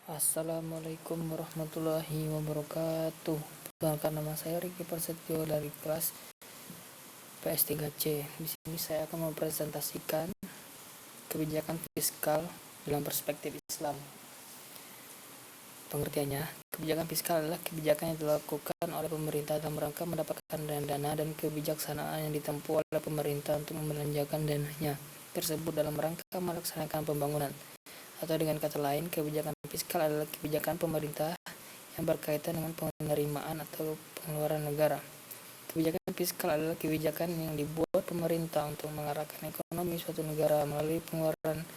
Assalamualaikum warahmatullahi wabarakatuh. Perkenalkan, nama saya Riki Prasetyo dari kelas PS3C. Di sini saya akan mempresentasikan kebijakan fiskal dalam perspektif Islam. Pengertiannya, kebijakan fiskal adalah kebijakan yang dilakukan oleh pemerintah dalam rangka mendapatkan dana dan kebijaksanaan yang ditempuh oleh pemerintah untuk membelanjakan dananya tersebut dalam rangka melaksanakan pembangunan. Atau dengan kata lain, kebijakan fiskal adalah kebijakan pemerintah yang berkaitan dengan penerimaan atau pengeluaran negara. Kebijakan fiskal adalah kebijakan yang dibuat pemerintah untuk mengarahkan ekonomi suatu negara melalui pengeluaran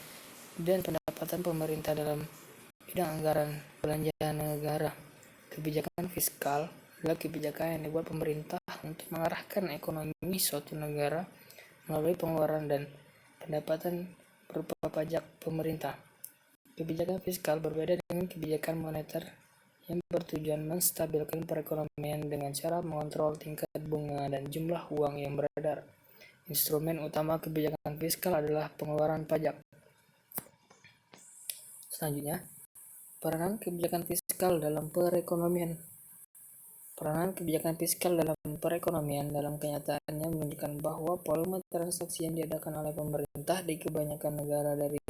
dan pendapatan pemerintah dalam bidang anggaran belanja negara. Kebijakan fiskal adalah kebijakan yang dibuat pemerintah untuk mengarahkan ekonomi suatu negara melalui pengeluaran dan pendapatan berupa pajak pemerintah. Kebijakan fiskal berbeda dengan kebijakan moneter yang bertujuan menstabilkan perekonomian dengan cara mengontrol tingkat bunga dan jumlah uang yang beredar. Instrumen utama kebijakan fiskal adalah pengeluaran pajak. Selanjutnya, peranan kebijakan fiskal dalam perekonomian. Peranan kebijakan fiskal dalam perekonomian dalam kenyataannya menunjukkan bahwa volume transaksi yang diadakan oleh pemerintah di kebanyakan negara dari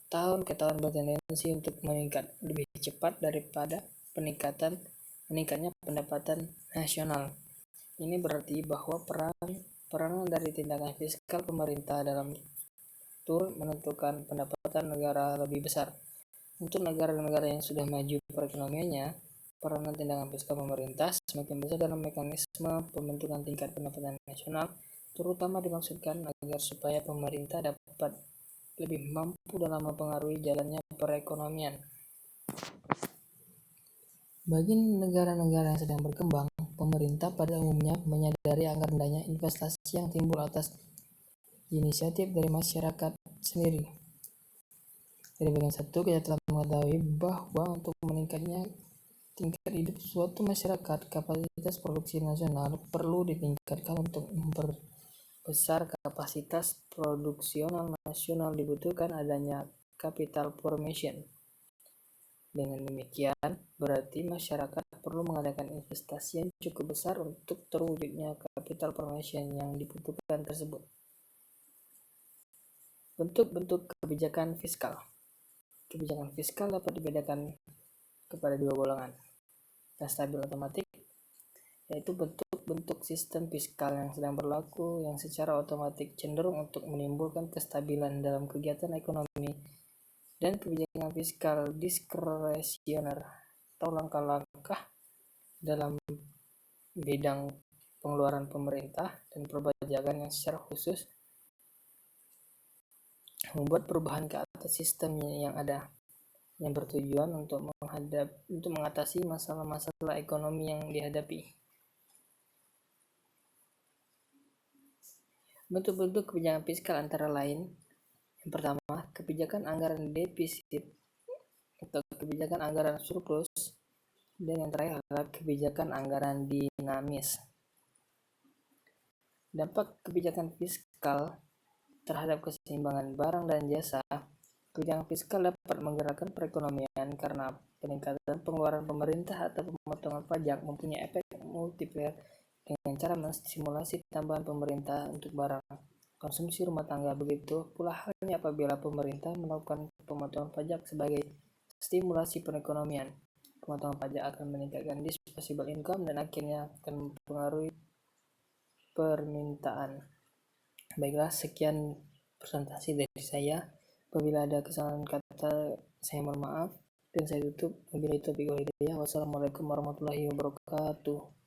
tahun ke tahun bertendensi untuk meningkat lebih cepat daripada meningkatnya pendapatan nasional. Ini berarti bahwa peranan dari tindakan fiskal pemerintah dalam turut menentukan pendapatan negara lebih besar. Untuk negara-negara yang sudah maju perekonomiannya, peranan tindakan fiskal pemerintah semakin besar dalam mekanisme pembentukan tingkat pendapatan nasional, terutama dimaksudkan agar supaya pemerintah dapat lebih mampu dalam mempengaruhi jalannya perekonomian. Bagi negara-negara yang sedang berkembang, pemerintah pada umumnya menyadari akan rendahnya investasi yang timbul atas inisiatif dari masyarakat sendiri. Dari bagian satu, kita telah mengetahui bahwa untuk meningkatnya tingkat hidup suatu masyarakat, kapasitas produksi nasional perlu ditingkatkan. Untuk memperbesar kapasitas produksional nasional dibutuhkan adanya capital formation. Dengan demikian, berarti masyarakat perlu mengadakan investasi yang cukup besar untuk terwujudnya capital formation yang dibutuhkan tersebut. Bentuk-bentuk kebijakan fiskal. Kebijakan fiskal dapat dibedakan kepada dua golongan. Yang stabil otomatik, yaitu bentuk-bentuk sistem fiskal yang sedang berlaku yang secara otomatis cenderung untuk menimbulkan kestabilan dalam kegiatan ekonomi, dan kebijakan fiskal diskresioner atau langkah-langkah dalam bidang pengeluaran pemerintah dan perpajakan yang secara khusus membuat perubahan ke atas sistem yang ada, yang bertujuan untuk mengatasi masalah-masalah ekonomi yang dihadapi. Bentuk-bentuk kebijakan fiskal antara lain: yang pertama, kebijakan anggaran defisit atau kebijakan anggaran surplus, dan yang terakhir adalah kebijakan anggaran dinamis. Dampak kebijakan fiskal terhadap keseimbangan barang dan jasa. Kebijakan fiskal dapat menggerakkan perekonomian karena peningkatan pengeluaran pemerintah atau pemotongan pajak mempunyai efek multiplier dengan cara menstimulasi tambahan pemerintah untuk barang konsumsi rumah tangga. Begitu pula halnya apabila pemerintah melakukan pemotongan pajak sebagai stimulasi perekonomian. Pemotongan pajak akan meningkatkan disposable income dan akhirnya akan mempengaruhi permintaan. Baiklah, sekian presentasi dari saya. Apabila ada kesalahan kata, saya mohon maaf dan saya tutup. Wabillahi taufiq wal hidayah. Wassalamualaikum warahmatullahi wabarakatuh.